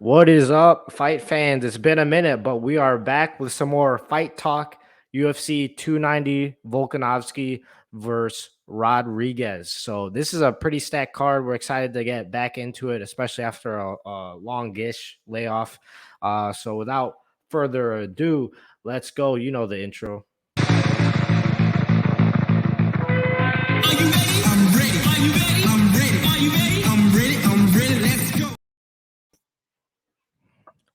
What is up, fight fans? It's been a minute, but we are back with some more fight talk. UFC 290 Volkanovski versus Rodriguez. So this is a pretty stacked card. We're excited to get back into it, especially after a longish layoff. So without further ado, let's go. You know the intro. Are you ready? I'm ready. Are you ready? I'm ready. Are you ready? I'm ready. I'm ready. Let's go.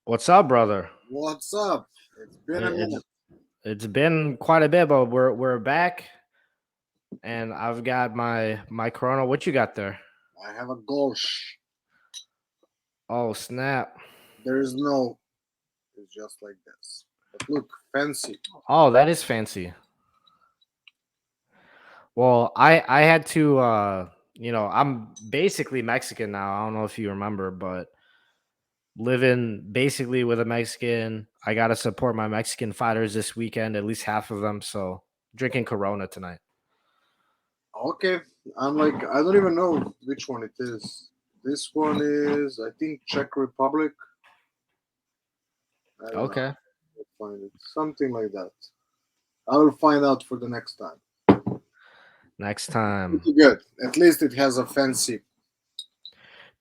What's up, brother? What's up? It's been a It's minute. it's been quite a bit, but we're back, and I've got my Corona. What you got there? I have a Golsh. Oh snap! There's no. It's just like this. But look, fancy. Oh, that is fancy. Well, I had to I'm basically Mexican now. I don't know if you remember, but living basically with a Mexican, I got to support my Mexican fighters this weekend, at least half of them, so drinking Corona tonight. Okay. I'm like, I don't even know which one it is. This one is, I think, Czech Republic. I don't know. Okay. I'll find it. Something like that. I will find out for the next time. Next time. Pretty good. At least it has a fancy.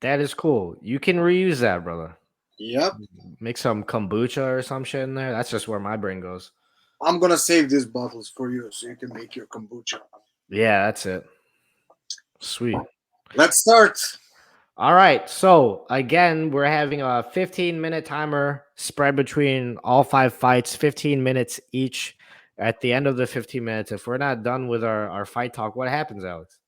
That is cool. You can reuse that, brother. Yep. Make some kombucha or some shit in there. That's just where my brain goes. I'm gonna save these bottles for you so you can make your kombucha. Yeah, that's it. Sweet. Let's start. All right. So again, we're having a 15-minute timer spread between all five fights, 15 minutes each. At the end of the 15 minutes, if we're not done with our fight talk, what happens, Alex?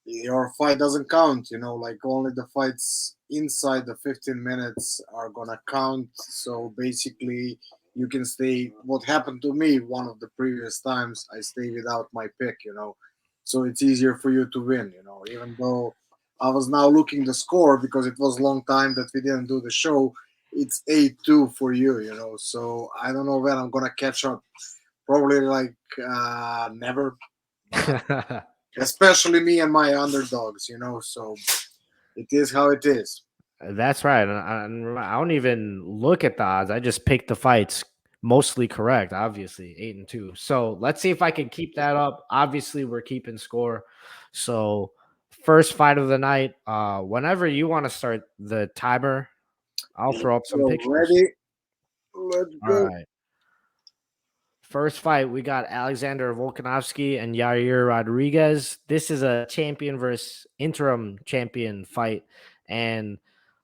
Your fight doesn't count, like only the fights inside the 15 minutes are gonna count. So basically you can stay. What happened to me one of the previous times, I stay without my pick. So it's easier for you to win, even though I was now looking the score because it was a long time that we didn't do the show. It's 8-2 for you, so I don't know when I'm gonna catch up. Probably like never. Especially me and my underdogs, so it is how it is. That's right. And I don't even look at the odds. I just pick the fights mostly correct, obviously, 8-2. So let's see if I can keep that up. Obviously, we're keeping score. So first fight of the night. Whenever you want to start the timer, I'll throw up some So pictures. ready? Let's All go. right. First fight, we got Alexander Volkanovski and Yair Rodriguez. This is a champion versus interim champion fight. And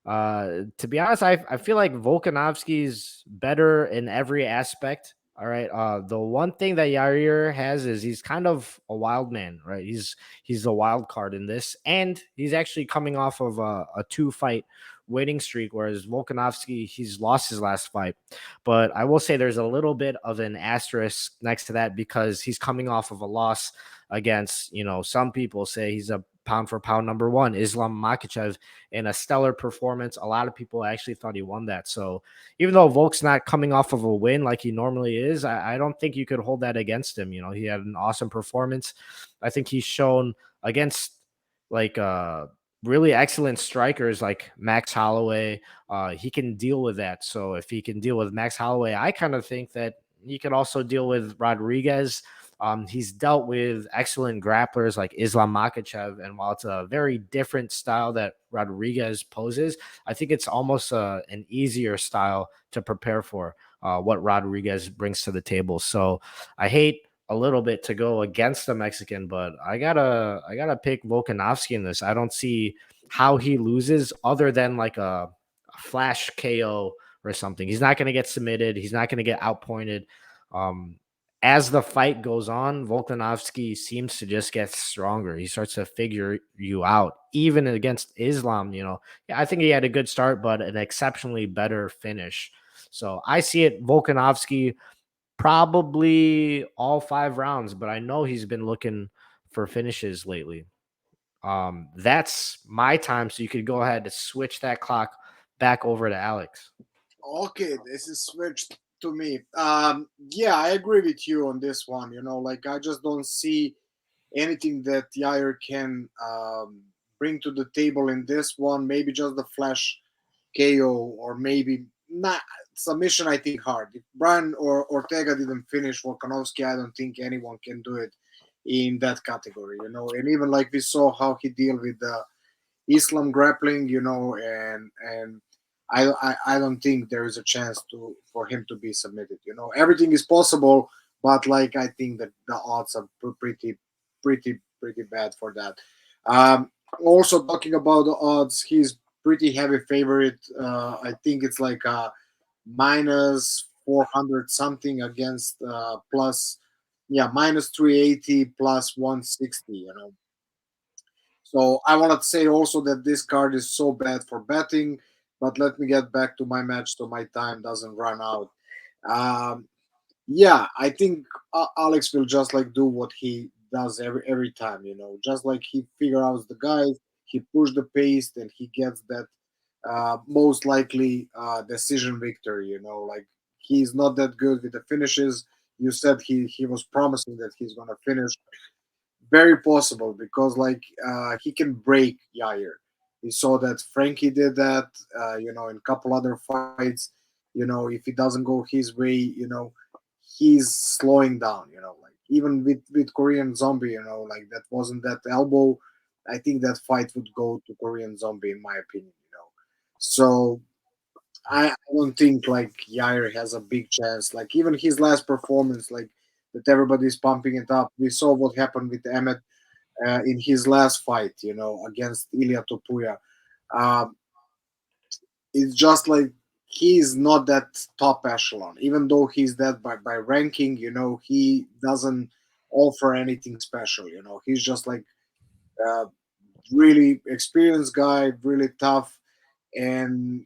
to be honest, I feel like Volkanovski's better in every aspect. All right. The one thing that Yair has is he's kind of a wild man, right? He's a wild card in this, and he's actually coming off of a 2-fight winning streak, whereas Volkanovski, he's lost his last fight. But I will say there's a little bit of an asterisk next to that because he's coming off of a loss against, some people say he's a pound for pound number one, Islam Makhachev, in a stellar performance. A lot of people actually thought he won that. So even though Volk's not coming off of a win like he normally is, I don't think you could hold that against him. He had an awesome performance. I think he's shown against like really excellent strikers like Max Holloway. He can deal with that. So if he can deal with Max Holloway, I kind of think that he could also deal with Rodriguez. He's dealt with excellent grapplers like Islam Makhachev, and while it's a very different style that Rodriguez poses, I think it's almost an easier style to prepare for what Rodriguez brings to the table. So I hate a little bit to go against the Mexican, but I gotta pick Volkanovski in this. I don't see how he loses other than like a flash KO or something. He's not gonna get submitted. He's not gonna get outpointed. Um, as the fight goes on, Volkanovski seems to just get stronger. He starts to figure you out, even against Islam. Yeah, I think he had a good start, but an exceptionally better finish. So I see it. Volkanovski probably all 5 rounds, but I know he's been looking for finishes lately. That's my time, so you could go ahead and switch that clock back over to Alex. Okay, this is switched to me. Yeah, I agree with you on this one. Like I just don't see anything that Yair can bring to the table in this one. Maybe just the flash KO or maybe not submission. I think hard. If Brian or Ortega didn't finish Volkanovski, I don't think anyone can do it in that category. And even like we saw how he deal with the Islam grappling, and I don't think there is a chance to for him to be submitted. Everything is possible, but like I think that the odds are pretty bad for that. Um, Also talking about the odds, he's pretty heavy favorite. I think it's like minus 400 something against plus, yeah, minus 380 plus 160. So I want to say also that this card is so bad for betting. But let me get back to my match so my time doesn't run out. Um, yeah, I think Alex will just like do what he does every time. Just like he figure out the guys, he push the pace, and he gets that most likely decision victory. Like he's not that good with the finishes. You said he was promising that he's gonna finish. Very possible because like he can break Yair. We saw that Frankie did that. In a couple other fights. If it doesn't go his way, he's slowing down. Like even with Korean Zombie, like that wasn't that elbow. I think that fight would go to Korean Zombie in my opinion. So I don't think like Yair has a big chance. Like even his last performance, like that everybody's pumping it up. We saw what happened with Emmett in his last fight, against Ilya Topuria. Um, it's just like he's not that top echelon, even though he's that by ranking. He doesn't offer anything special. He's just like uh, really experienced guy, really tough, and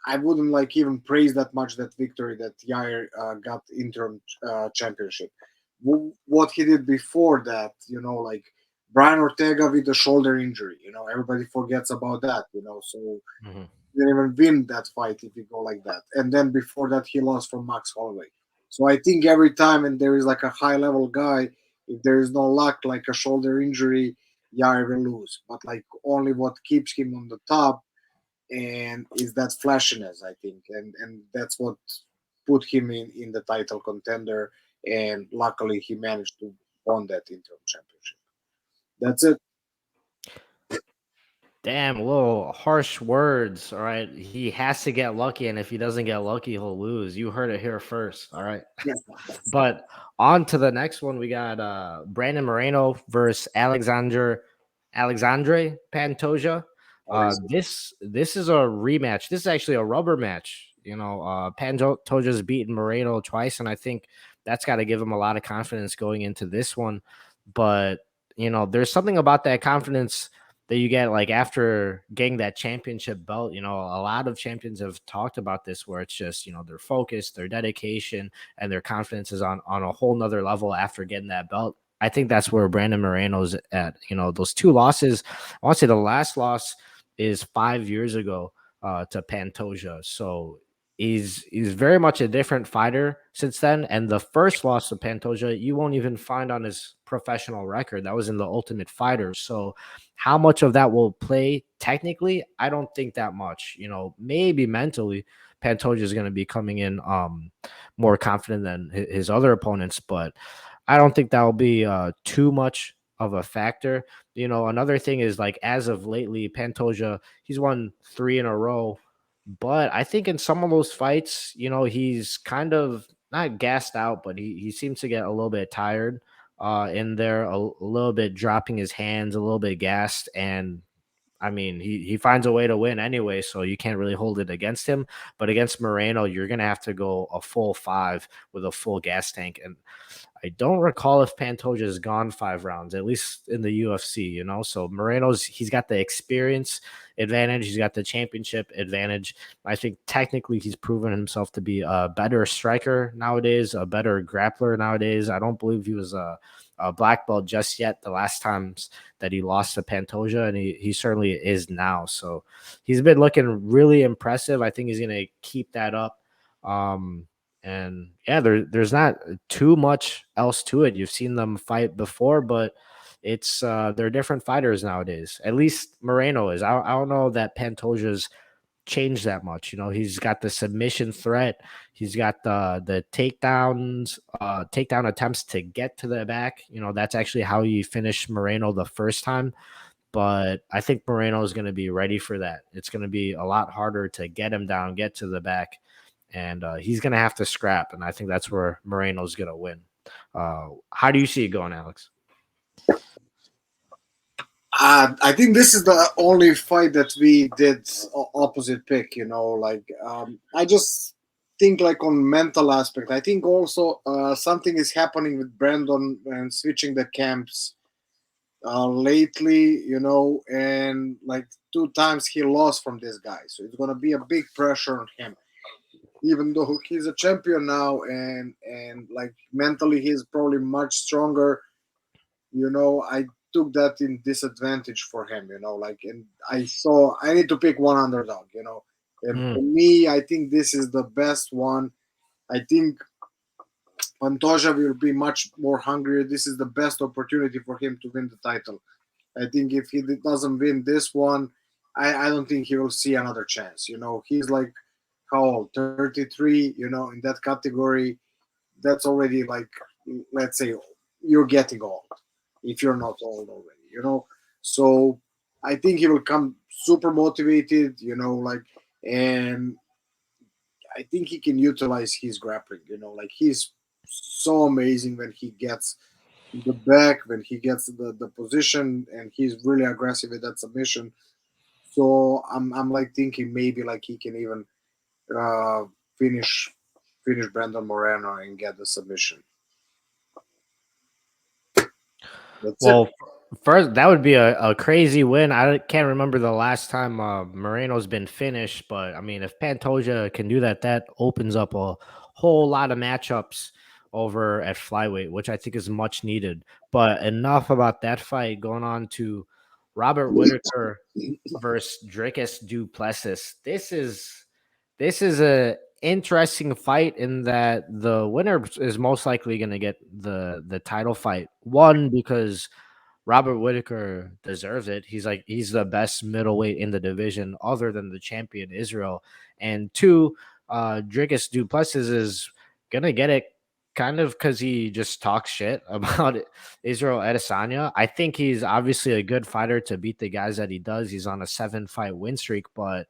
I wouldn't like even praise that much that victory that Yair got interim championship. What he did before that, like Brian Ortega with the shoulder injury, everybody forgets about that, so Mhm. he didn't even win that fight if you go like that. And then before that, he lost from Max Holloway. So I think every time and there is like a high level guy, if there is no luck, like a shoulder injury, Yair will lose. But like only what keeps him on the top and is that flashiness, I think, and that's what put him in the title contender. And luckily, he managed to won that interim championship. That's it. Damn, a little harsh words. All right. He has to get lucky. And if he doesn't get lucky, he'll lose. You heard it here first. All right. Yeah. But on to the next one. We got Brandon Moreno versus Alexandre Pantoja. This is a rematch. This is actually a rubber match. Pantoja's beaten Moreno twice, and I think that's got to give him a lot of confidence going into this one. But there's something about that confidence that you get like after getting that championship belt. A lot of champions have talked about this where it's just, their focus, their dedication, and their confidence is on a whole nother level after getting that belt. I think that's where Brandon Moreno's at. Those two losses, I want to say the last loss is 5 years ago to Pantoja. So he's very much a different fighter since then. And the first loss to Pantoja, you won't even find on his professional record. That was in the Ultimate Fighter. So how much of that will play technically? I don't think that much. Maybe mentally, Pantoja is going to be coming in more confident than his other opponents, but I don't think that will be too much of a factor. Another thing is like as of lately, Pantoja, he's won 3 in a row, but I think in some of those fights, he's kind of not gassed out, but he seems to get a little bit tired in there, a little bit dropping his hands, a little bit gassed. And I mean, he finds a way to win anyway, so you can't really hold it against him. But against Moreno, you're going to have to go a full 5 with a full gas tank. And I don't recall if Pantoja has gone 5 rounds, at least in the UFC. So he's got the experience advantage, he's got the championship advantage. I think technically he's proven himself to be a better striker nowadays, a better grappler nowadays. I don't believe he was a black belt just yet the last times that he lost to Pantoja, and he certainly is now. So he's been looking really impressive. I think he's going to keep that up. And yeah, there's not too much else to it. You've seen them fight before, but they're different fighters nowadays. At least Moreno is. I don't know that Pantoja's change that much. You know, he's got the submission threat. He's got the takedowns, takedown attempts to get to the back. You know, that's actually how he finished Moreno the first time. But I think Moreno is going to be ready for that. It's going to be a lot harder to get him down, get to the back, and he's going to have to scrap. And I think that's where Moreno's going to win. How do you see it going, Alex? I think this is the only fight that we did opposite pick. I just think like on mental aspect. I think also something is happening with Brandon and switching the camps lately. And like 2 times he lost from this guy, so it's gonna be a big pressure on him. Even though he's a champion now, and like mentally he's probably much stronger. I took that in disadvantage for him. And I need to pick one underdog. And Mm. for me, I think this is the best one. I think Pantoja will be much more hungry. This is the best opportunity for him to win the title. I think if he doesn't win this one, I don't think he will see another chance. He's like how old? 33. In that category, that's already like, let's say, you're getting old if you're not old already. So I think he will come super motivated. And I think he can utilize his grappling. Like he's so amazing when he gets the back, when he gets the position, and he's really aggressive with that submission. So I'm like thinking maybe like he can even uh, finish Brandon Moreno and get the submission. That's it. Well, first that would be a crazy win. I can't remember the last time Moreno's been finished, but I mean, if Pantoja can do that, that opens up a whole lot of matchups over at flyweight, which I think is much needed. But enough about that fight. Going on to Robert Whitaker versus Dricus Du Plessis. This is a interesting fight in that the winner is most likely going to get the title fight. One, because Robert Whitaker deserves it. He's the best middleweight in the division, other than the champion Israel. And two, Dricus Du Plessis is gonna get it kind of because he just talks shit about Israel Adesanya. I think he's obviously a good fighter to beat the guys that he does. He's on a 7-fight win streak, but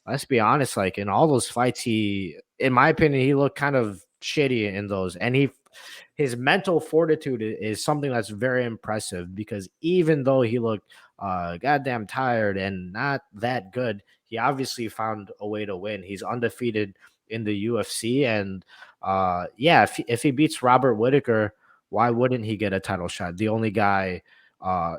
let's be honest, like in all those fights, in my opinion, he looked kind of shitty in those. And his mental fortitude is something that's very impressive because even though he looked goddamn tired and not that good, he obviously found a way to win. He's undefeated in the UFC. And yeah, if he beats Robert Whitaker, why wouldn't he get a title shot? The only guy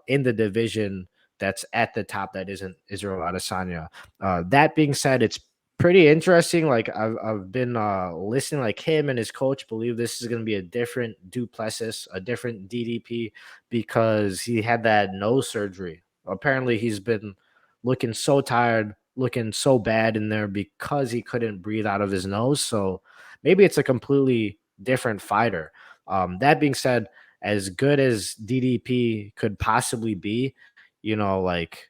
in the division that's at the top that isn't Israel Adesanya. That being said, it's pretty interesting. Like I've been listening, like him and his coach believe this is going to be a different Du Plessis, a different DDP because he had that nose surgery. Apparently, he's been looking so tired, looking so bad in there because he couldn't breathe out of his nose. So maybe it's a completely different fighter. That being said, as good as DDP could possibly be, like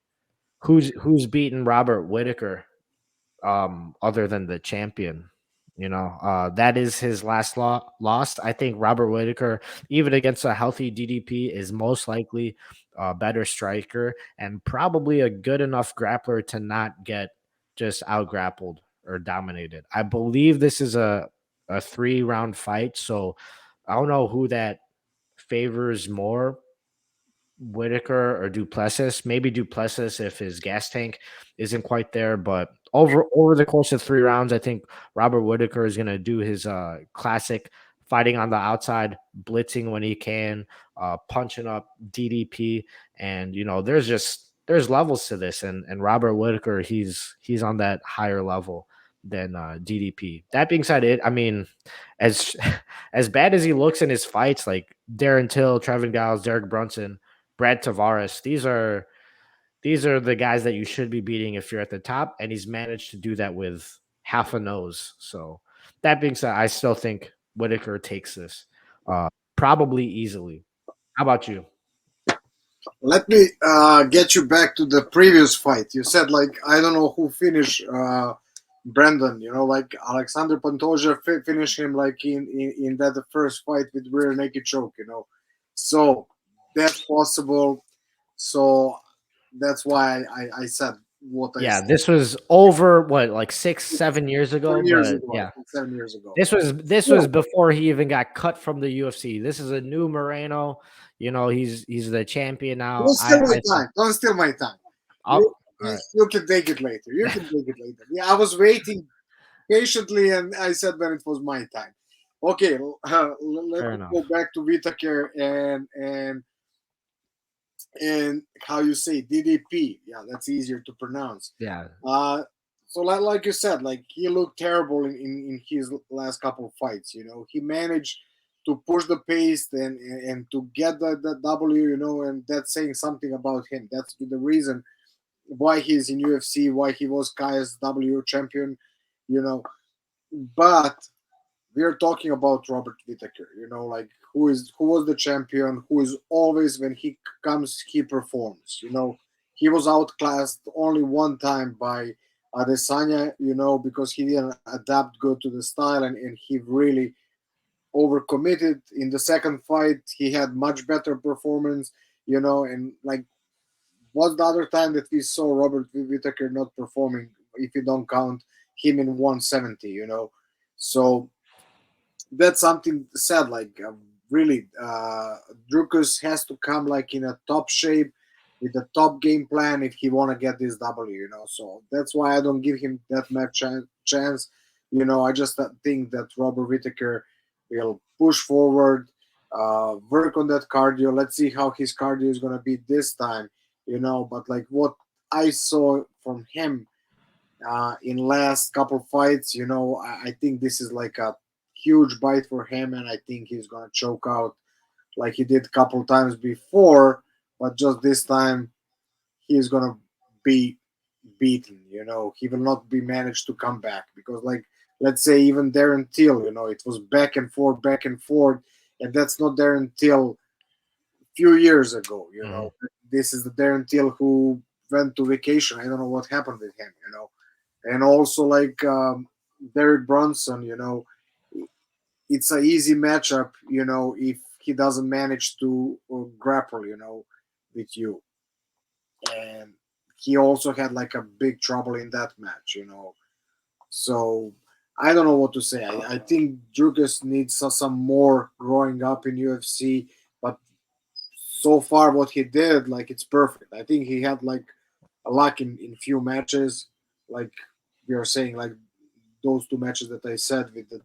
who's beaten Robert Whitaker other than the champion. That is his last lost. I think Robert Whitaker, even against a healthy DDP, is most likely a better striker and probably a good enough grappler to not get just out grappled or dominated. I believe this is a 3-round fight, so I don't know who that favors more, Whitaker or Duplessis. Maybe Duplessis if his gas tank isn't quite there. But over the course of 3 rounds, I think Robert Whitaker is going to do his classic fighting on the outside, blitzing when he can, punching up DDP, and there's levels to this, and Robert Whitaker he's on that higher level than DDP. That being said, I mean, as as bad as he looks in his fights, like Darren Till, Trevin Giles, Derek Brunson, Brad Tavares. These are the guys that you should be beating if you're at the top, and he's managed to do that with half a nose. So that being said, I still think Whitaker takes this probably easily. How about you? Let me get you back to the previous fight. You said like I don't know who finished Brandon. You know, like Alexander Pantoja finished him like in that the first fight with rear naked choke. You know, so that's possible. So that's why I said what I Yeah, said this was over what, like 6, 7 years ago, 7 years but ago. I yeah. think 7 years ago. This was Still, before he even got cut from the UFC. This is a new Moreno. You know, he's the champion now. don't steal my time. Don't steal my time. I'll, You, all right. you can take it later. You can take it later. Yeah, I was waiting patiently, and I said when it was my time. Okay, let Fair me go enough. back to Whitaker and how you say DDP. Yeah, that's easier to pronounce. Yeah. Uh, so like you said, like he looked terrible in his last couple of fights. You know, he managed to push the pace and to get the W. You know, and that's saying something about him. That's the reason why he's in UFC, why he was KSW champion. You know, but we're talking about Robert Whittaker, you know, like who was the champion, who is always when he comes he performs. You know, he was outclassed only one time by Adesanya, you know, because he didn't adapt good to the style and he really overcommitted in the second fight. He had much better performance, you know, and like what's the other time that we saw Robert Whittaker not performing if you don't count him in 170, you know. So that's something sad. Like really, Drukus has to come like in a top shape with a top game plan if he want to get this W. You know, so that's why I don't give him that much chance. You know, I just think that Robert Whittaker will push forward, work on that cardio. Let's see how his cardio is gonna be this time. You know, but like what I saw from him in last couple fights. You know, I think this is like a huge bite for him, and I think he's gonna choke out like he did a couple times before, but just this time he's gonna be beaten. You know, he will not be managed to come back because, like, let's say even Darren Till, you know, it was back and forth, and that's not Darren Till few years ago. You Mhm. know, this is the Darren Till who went to vacation. I don't know what happened with him. You know, and also like Derek Brunson, you know, it's a easy matchup, you know, if he doesn't manage to grapple, you know, with you. And he also had like a big trouble in that match, you know. So I don't know what to say. I think Drugas needs some more growing up in UFC, but so far what he did, like it's perfect. I think he had like a luck in few matches, like we are saying, like those two matches that I said with the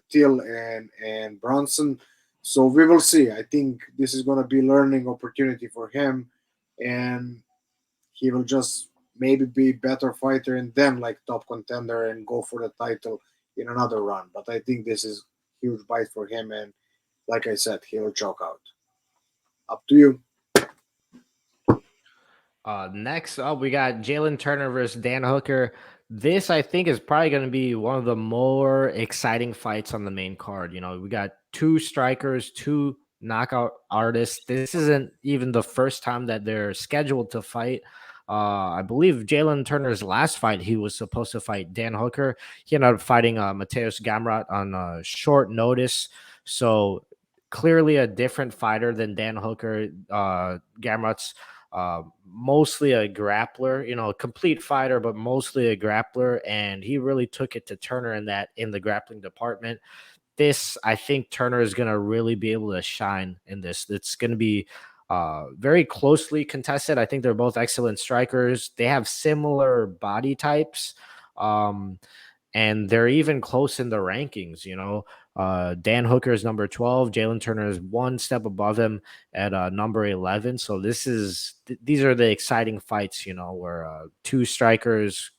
Till and Bronson. So we will see. I think this is gonna be learning opportunity for him, and he will just maybe be better fighter and then like top contender and go for the title in another run. But I think this is huge bite for him, and like I said, he will choke out. Up to you. Next up, we got Jalen Turner versus Dan Hooker. This, I think, is probably going to be one of the more exciting fights on the main card. You know, we got two strikers, two knockout artists. This isn't even the first time that they're scheduled to fight. I believe Jalen Turner's last fight, he was supposed to fight Dan Hooker. He ended up fighting Mateus Gamrot on short notice. So clearly a different fighter than Dan Hooker. Gamrot's mostly a grappler, you know, a complete fighter, but mostly a grappler. And he really took it to Turner in the grappling department. This, I think Turner is going to really be able to shine in this. It's going to be very closely contested. I think they're both excellent strikers. They have similar body types. Um, and they're even close in the rankings. You know, Dan Hooker is number 12. Jalen Turner is one step above him at number 11. So these are the exciting fights. You know, where two strikers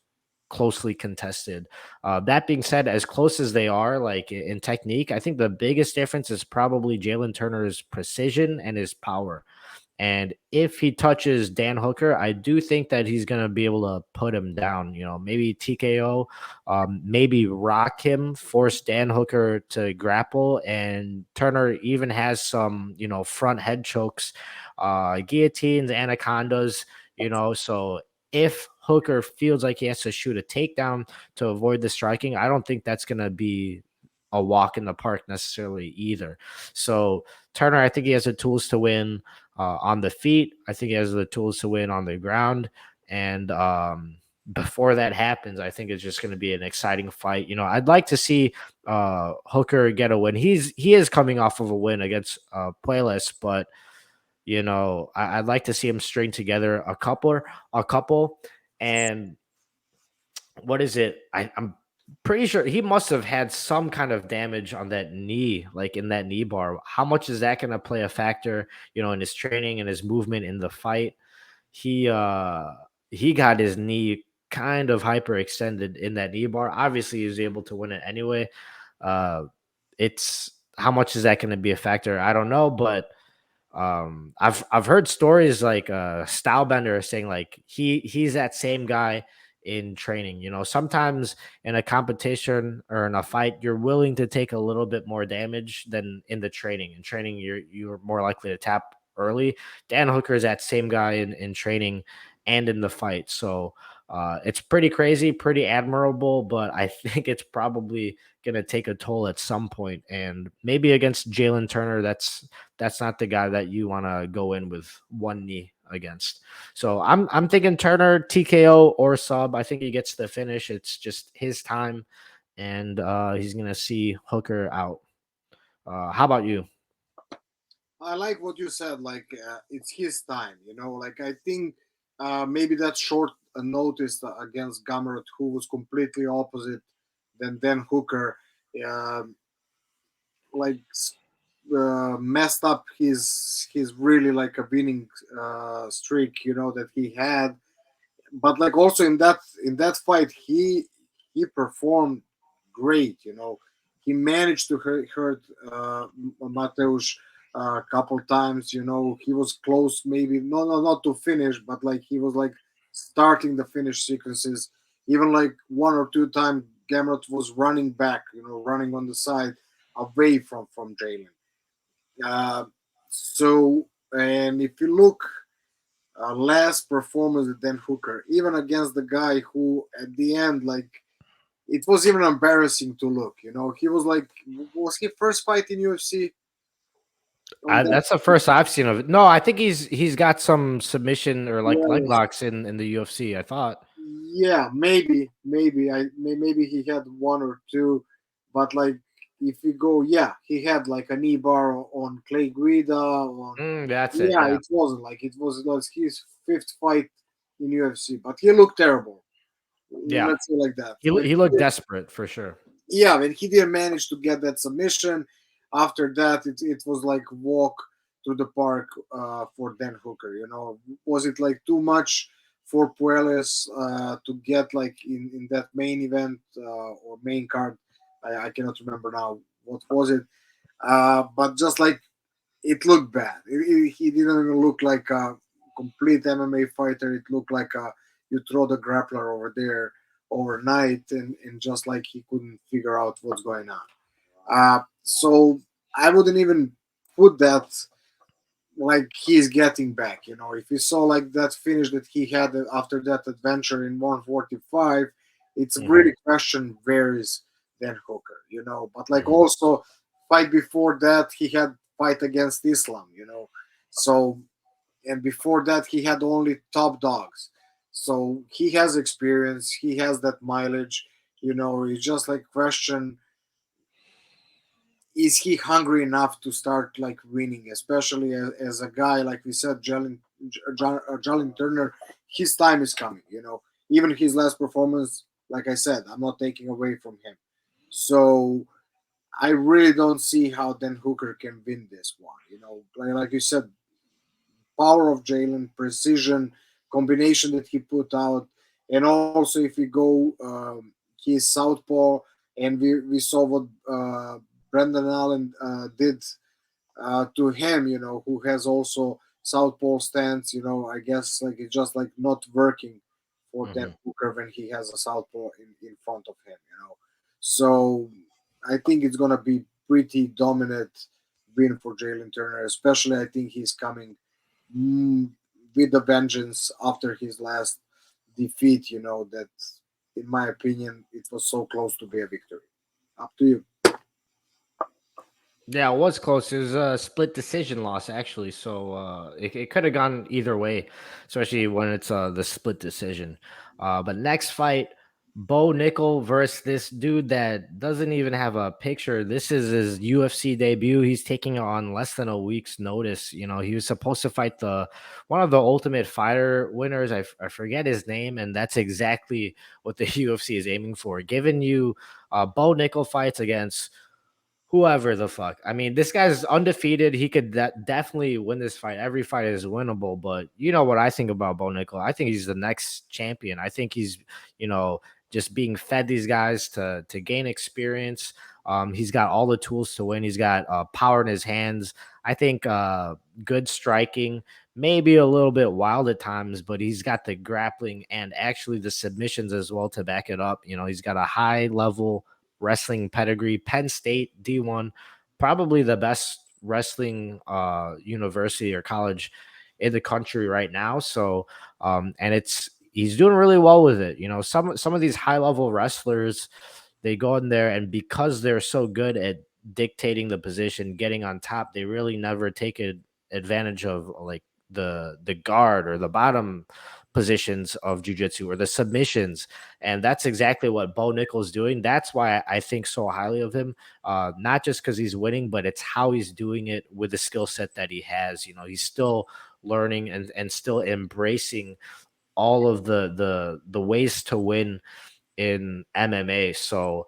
closely contested. That being said, as close as they are, like in technique, I think the biggest difference is probably Jalen Turner's precision and his power. And if he touches Dan Hooker, I do think that he's going to be able to put him down. Maybe TKO, maybe rock him, force Dan Hooker to grapple. And Turner even has some, front head chokes, guillotines, anacondas, So if Hooker feels like he has to shoot a takedown to avoid the striking, I don't think that's going to be a walk in the park necessarily either. So Turner, I think he has the tools to win on the feet. I think he has the tools to win on the ground. And before that happens, I think it's just going to be an exciting fight. I'd like to see Hooker get a win. He is coming off of a win against Puelas, but I'd like to see him string together a couple, and what is it? I'm pretty sure he must have had some kind of damage on that knee, like in that knee bar. How much is that going to play a factor, in his training and his movement in the fight? He uh he got his knee kind of hyperextended in that knee bar. Obviously, he was able to win it anyway. Uh it's how much is that going to be a factor? I don't know, but I've heard stories like Stylebender saying like he's that same guy in training. Sometimes in a competition or in a fight, you're willing to take a little bit more damage than in the training. In training, you're more likely to tap early. Dan Hooker is that same guy in training and in the fight. So it's pretty crazy, pretty admirable, but I think it's probably gonna take a toll at some point. And maybe against Jalen Turner, that's not the guy that you want to go in with one knee against. So I'm thinking Turner TKO or sub. I think he gets the finish. It's just his time, and he's gonna see Hooker out. How about you? I like what you said. Like it's his time, Like I think maybe that short notice against Gamrot, who was completely opposite than Hooker, um like messed up his really like a winning streak, that he had. But like also in that fight, he performed great. He managed to hurt Mateusz a couple times. He was close, maybe not to finish, but like he was like starting the finish sequences. Even like one or two times, Gamrot was running back, running on the side away from Jalen. Uh, so, and if you look last performance than Hooker, even against the guy who at the end, like, it was even embarrassing to look. He was like, was he first fight in UFC? On that, That's the first I've seen of it. No, I think he's got some submission or like leg yes, locks in the UFC. I thought. yeah, maybe he had one or two, but like if you go, yeah, he had like a knee bar on Clay Guida. On That's it. Yeah, Yeah, it wasn't like it was like his fifth fight in UFC, but he looked terrible. yeah. Let's say like that. He looked desperate for sure. Yeah, when he didn't manage to get that submission, after that it was like walk through the park for Dan Hooker. Was it like too much for Puelles to get like in that main event or main card? I cannot remember now what was it, but just like it looked bad. He didn't even look like a complete MMA fighter. It looked like you throw the grappler over there overnight, and just like he couldn't figure out what's going on. So I wouldn't even put that like he's getting back. If you saw like that finish that he had after that adventure in 145, it's Mhm, really question where is Dan Hooker. But like mhm. also fight before that he had fight against Islam. So and before that he had only top dogs. So he has experience. He has that mileage. It's just like question, is he hungry enough to start like winning, especially as a guy like we said, Jalen Turner, his time is coming. Even his last performance, like I said, I'm not taking away from him. So I really don't see how Dan Hooker can win this one. Like you said, power of Jalen, precision, combination that he put out, and also if we go, he's southpaw, and we saw what Brendan Allen did to him, who has also southpaw stance. I guess like it's just like not working for Dan Mhm. Hooker when he has a southpaw in front of him. So I think it's gonna be pretty dominant win for Jalen Turner. Especially I think he's coming mm, with a vengeance after his last defeat. That in my opinion it was so close to be a victory. Up to you. Yeah, it was close. It was a split decision loss, actually. So it could have gone either way, especially when it's the split decision. But next fight, Bo Nickel versus this dude that doesn't even have a picture. This is his UFC debut. He's taking it on less than a week's notice. He was supposed to fight the one of the Ultimate Fighter winners. I forget his name, and that's exactly what the UFC is aiming for. Giving you Bo Nickel fights against whoever the fuck. I mean, this guy's undefeated. He could definitely win this fight. Every fight is winnable, but you know what I think about Bo Nickel? I think he's the next champion. I think he's, you know, just being fed these guys to gain experience. He's got all the tools to win. He's got power in his hands. I think good striking, maybe a little bit wild at times, but he's got the grappling and actually the submissions as well to back it up. He's got a high level wrestling pedigree. Penn State D1, probably the best wrestling university or college in the country right now. So and it's he's doing really well with it. Some of these high level wrestlers, they go in there and because they're so good at dictating the position, getting on top, they really never take advantage of like the guard or the bottom positions of jujitsu or the submissions. And that's exactly what Bo Nickel's doing. That's why I think so highly of him. Not just because he's winning, but it's how he's doing it with the skill set that he has. He's still learning and still embracing all of the ways to win in MMA. So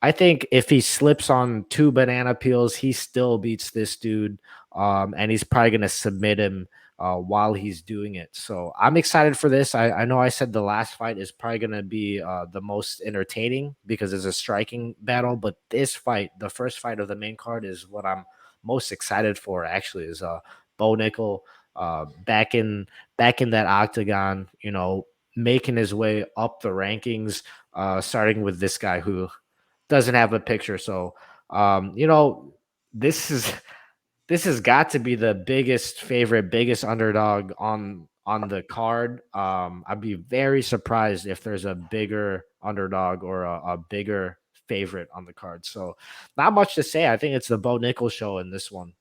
I think if he slips on two banana peels, he still beats this dude. And he's probably going to submit him while he's doing it. So I'm excited for this. I know I said the last fight is probably going to be the most entertaining because it's a striking battle. But this fight, the first fight of the main card, is what I'm most excited for, actually, is Bo Nickel back in that octagon, making his way up the rankings, starting with this guy who doesn't have a picture. So, this is this has got to be the biggest underdog on the card. I'd be very surprised if there's a bigger underdog or a bigger favorite on the card. So, not much to say. I think it's the Bo Nickel show in this one.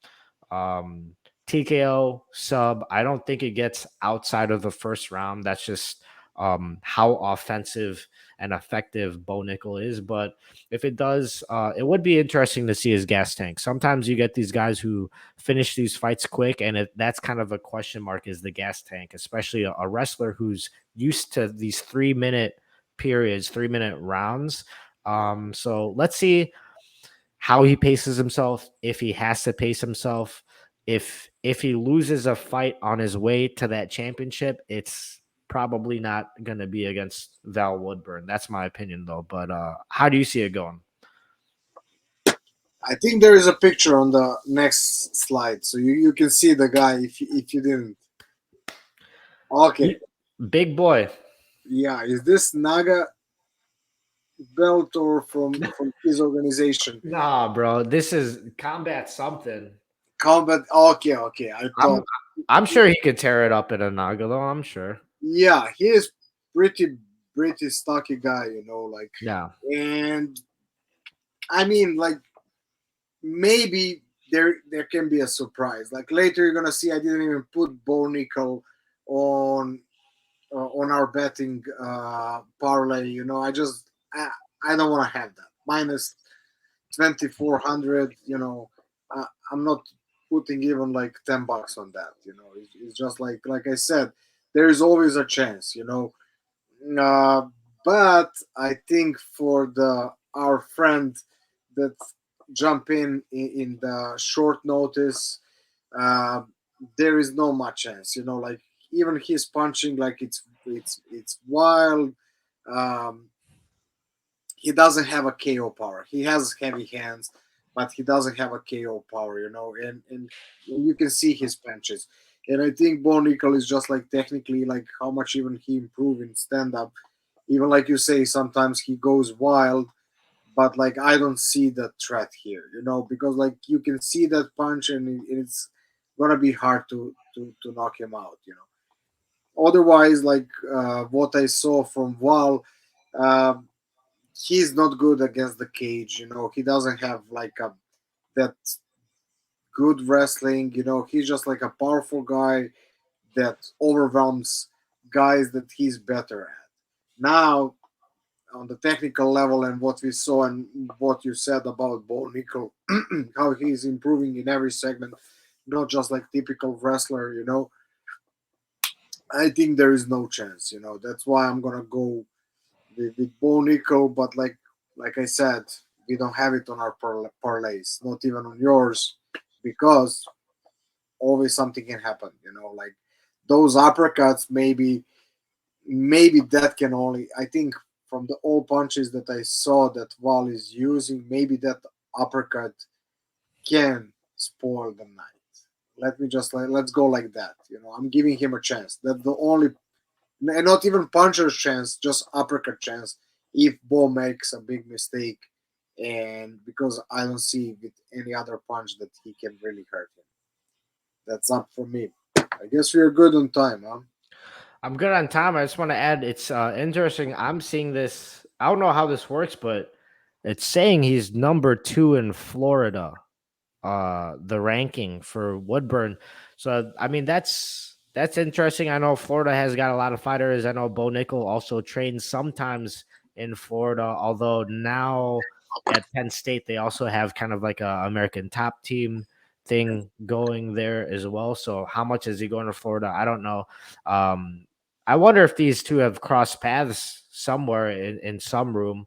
Um, TKO sub. I don't think it gets outside of the first round. That's just how offensive and effective Bo Nickel is. But if it does, it would be interesting to see his gas tank. Sometimes you get these guys who finish these fights quick, and that's kind of a question mark is the gas tank, especially a wrestler who's used to these 3 minute periods, 3 minute rounds. So let's see how he paces himself, if he has to pace himself. If he loses a fight on his way to that championship, it's probably not going to be against Val Woodburn. That's my opinion, though. But how do you see it going? I think there is a picture on the next slide, so you can see the guy if you didn't. Okay, Big boy. yeah, is this Naga belt or from his organization? Nah, bro. This is combat something. Combat. Okay, okay. I I'm thought. I'm sure he could tear it up in a Naga, though. I'm sure. Yeah, he is pretty stocky guy, like, Yeah. and I mean, like, maybe there can be a surprise. Like later, you're gonna see I didn't even put Bo Nickel on on our betting parlay. I don't want to have that minus 2400. I'm not putting even like $10 on that. It's just like I said, there is always a chance. Uh, but I think for the our friend that jump in the short notice, uh, there is no much chance. Like even he's punching like it's wild. Um, he doesn't have a KO power. He has heavy hands, but he doesn't have a KO power. And you can see his punches. And I think Bo Nickel is just like technically like how much even he improved in stand up. Even like you say, sometimes he goes wild, but like I don't see the threat here, because like you can see that punch and it's gonna be hard to knock him out. Otherwise, like what I saw from Val, uh, he's not good against the cage. He doesn't have like that good wrestling. He's just like a powerful guy that overwhelms guys that he's better at. Now, on the technical level and what we saw and what you said about Bo Nickel, how he's improving in every segment, not just like typical wrestler. I think there is no chance. That's why I'm gonna go with Bo Nickel, but like I said, we don't have it on our parlays, not even on yours, because always something can happen. Like those uppercuts, maybe that can only. I think from the all punches that I saw that Val is using, maybe that uppercut can spoil the night. Let me just let's go like that. I'm giving him a chance. That's the only, and not even puncher's chance, just uppercut chance. If Bo makes a big mistake, and because I don't see with any other punch that he can really hurt him. That's up for me. I guess we're good on time, huh? I'm good on time. I just want to add, it's interesting. I'm seeing this. I don't know how this works, but it's saying he's number 2 in Florida. The ranking for Woodburn. So I mean that's interesting. I know Florida has got a lot of fighters. I know Bo Nickel also trains sometimes in Florida, although now at Penn State they also have kind of like a American top team thing going there as well. So how much is he going to Florida? I don't know. I wonder if these two have crossed paths somewhere in some room.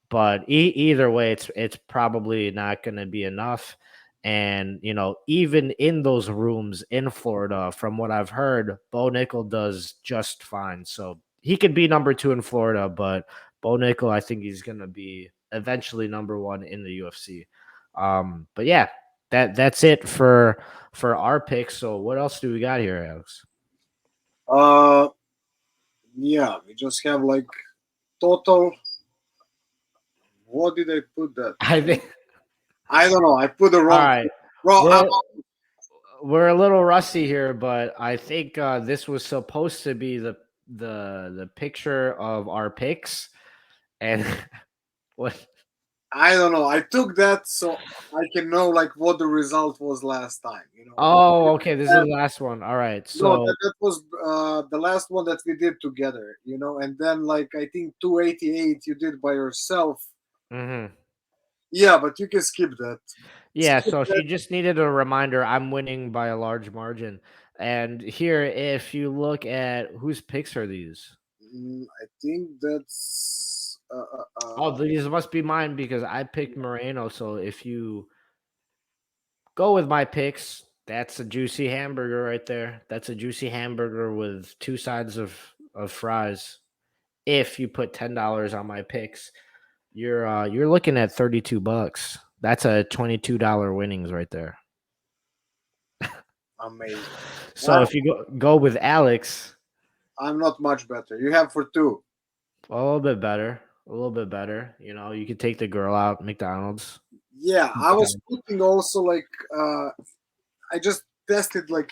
But either way, it's probably not going to be enough. And even in those rooms in Florida, from what I've heard, Bo Nickel does just fine. So he could be number 2 in Florida, but Bo Nickel, I think he's going to be eventually number 1 in the UFC. But yeah, that's it for our picks. So what else do we got here, Alex? Uh, yeah, we just have like total. What did I put that? I think I don't know. I put the all wrong. right. Bro, We're we're a little rusty here, but I think this was supposed to be the picture of our picks, and what? I don't know. I took that so I can know like what the result was last time. Oh, okay. This is the last one. All right. No, So that was the last one that we did together. And then like I think 288 you did by yourself. mhm. Yeah, but you can skip that. Yeah. Skip So that. she just needed a reminder. I'm winning by a large margin, and here, if you look at whose picks are these? I think that's Oh, these must be mine because I picked Moreno. So if you go with my picks. That's a juicy hamburger right there. That's a juicy hamburger with 2 sides of fries. If you put $10 on my picks, you're looking at $32. That's a $22 winnings right there. amazing. So Wow, if you go with Alex, I'm not much better. You have for two. a little bit better, a little bit better. You could take the girl out McDonald's. Yeah, I was putting also like I just tested like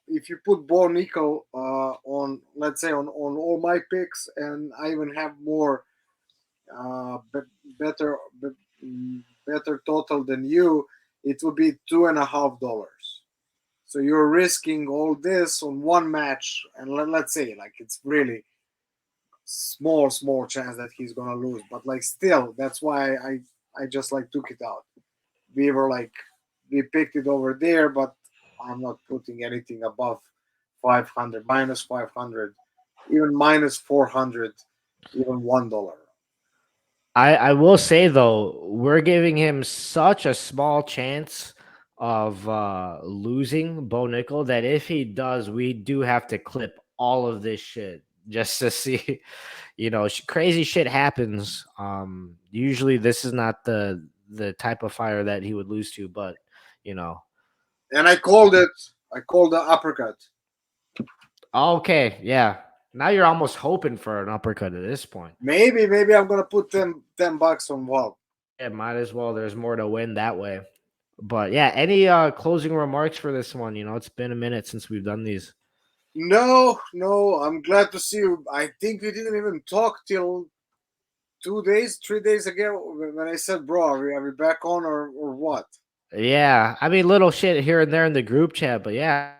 if you put Bo Nickel on, let's say, on all my picks, and I even have more better better total than you, it would be $2.50. So you're risking all this on one match, and let's say like it's really small chance that he's gonna lose, but like still, that's why I just like took it out. We were like we picked it over there, but I'm not putting anything above 500, minus 500, even minus 400, even $1. I will say though, we're giving him such a small chance of losing Bo Nickel that if he does, we do have to clip all of this shit just to see. Crazy shit happens. Usually this is not the type of fire that he would lose to, but you know, And I called it. I call the uppercut. Okay, yeah. Now you're almost hoping for an uppercut at this point. Maybe I'm gonna put $10 on Volk. Yeah, might as well. There's more to win that way. But yeah, any closing remarks for this one? You know, it's been a minute since we've done these. No, I'm glad to see you. I think we didn't even talk till 2 days, 3 days ago when I said, "Bro, are we back on or what?" Yeah, I mean, little shit here and there in the group chat, but yeah, I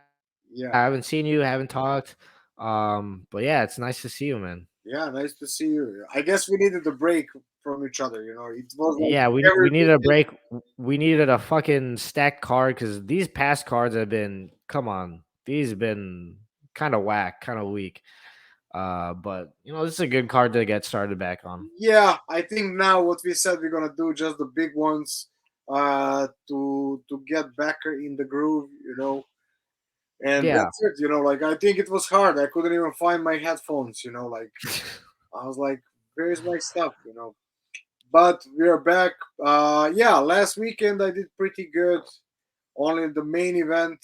Yeah, haven't seen you, haven't talked. But yeah, it's nice to see you, man. yeah, nice to see you. I guess we needed a break from each other. It was like Yeah, we every needed a weekend. break. We needed a fucking stacked card because these past cards have been, come on, these have been kind of whack, kind of weak. But you know, this is a good card to get started back on. Yeah, I think now what we said we're gonna do just the big ones, to get back in the groove. And Yeah. that's it. Like I think it was hard. I couldn't even find my headphones. Like I was like, "Where's my stuff?" But we are back. Yeah, last weekend I did pretty good. Only the main event,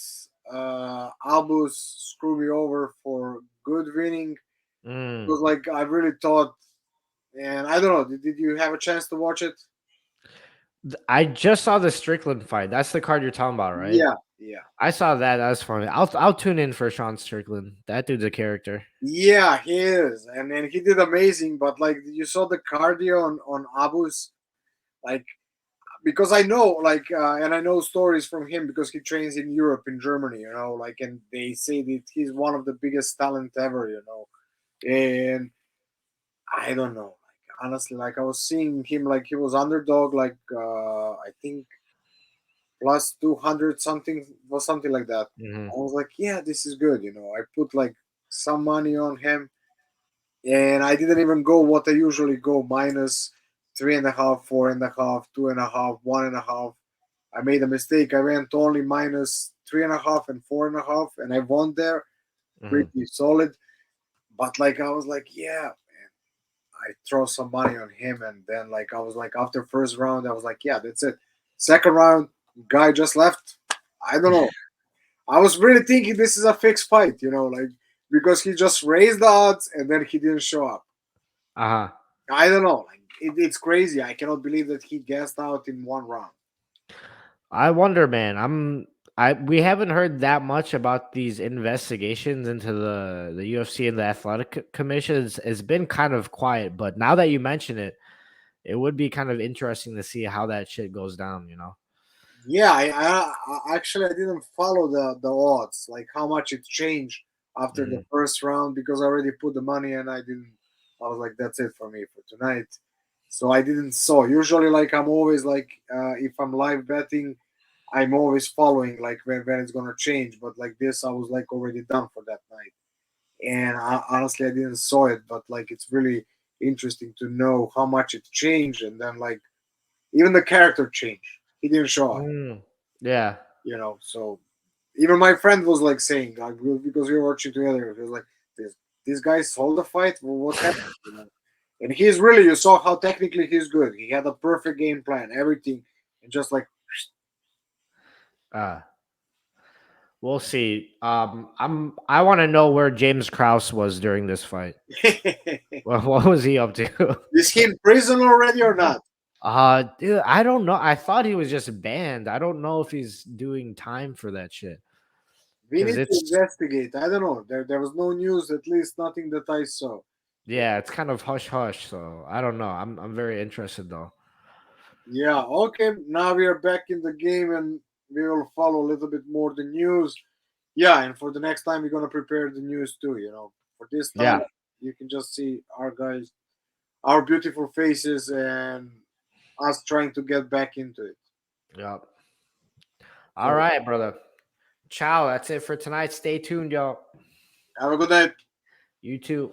Albus screwed me over for good winning. It Mm. was like I really thought, and I don't know. Did you have a chance to watch it? I just saw the Strickland fight. That's the card you're talking about, right? Yeah, yeah, I saw that. That's funny. I'll tune in for Sean Strickland. That dude's a character. yeah. He is, and he did amazing. But like you saw the cardio on Abus, like because I know and I know stories from him because he trains in Europe, in Germany. Like, and they say that he's one of the biggest talent ever. And I don't know. Like honestly, like I was seeing him like he was underdog, like I think plus 200 something or something like that. Hmm. I was like, yeah, this is good. I put like some money on him, and I didn't even go what I usually go minus 3.5, 4.5, 2.5, 1.5. I made a mistake. I went only minus 3.5 and 4.5, and I won there Hmm. pretty solid. But like I was like, yeah, I throw some money on him, and then like I was like after first round, I was like, yeah, that's it. Second round, guy just left. I don't know. I was really thinking this is a fixed fight, like because he just raised the odds and then he didn't show up. Uh-huh. I don't know. Like it's crazy. I cannot believe that he gassed out in one round. I wonder, man. We haven't heard that much about these investigations into the UFC and the athletic commissions. It's been kind of quiet, but now that you mention it, it would be kind of interesting to see how that shit goes down, you know? Yeah, I actually I didn't follow the odds, like how much it changed after the Mhm. first round because I already put the money and I didn't. I was like, that's it for me for tonight. So I didn't saw. Usually, like I'm always like, if I'm live betting, I'm always following like when it's gonna change. But like this, I was like already done for that night. And honestly, I didn't saw it, but like it's really interesting to know how much it changed, and then like even the character changed. He didn't show up, Mm. Yeah. So even my friend was like saying, like, because we were watching together, he was like, this guy sold the fight. Well, what happened? And he's really, you saw how technically he's good. He had a perfect game plan, everything, and just like, Uh we'll see. I want to know where James Krause was during this fight. What was he up to? is he in prison already or not? Dude, I don't know. I thought he was just banned. I don't know if he's doing time for that shit. We Cause need to it's investigate. I don't know. There was no news, at least nothing that I saw. yeah, it's kind of hush hush. So I don't know. I'm very interested though. Yeah, okay. Now we are back in the game and we will follow a little bit more the news. Yeah, and for the next time, we're gonna prepare the news too. For this time, Yeah. you can just see our guys, our beautiful faces, and us trying to get back into it. Yep. All So right, brother. Ciao. That's it for tonight. Stay tuned, y'all. have a good night. You too.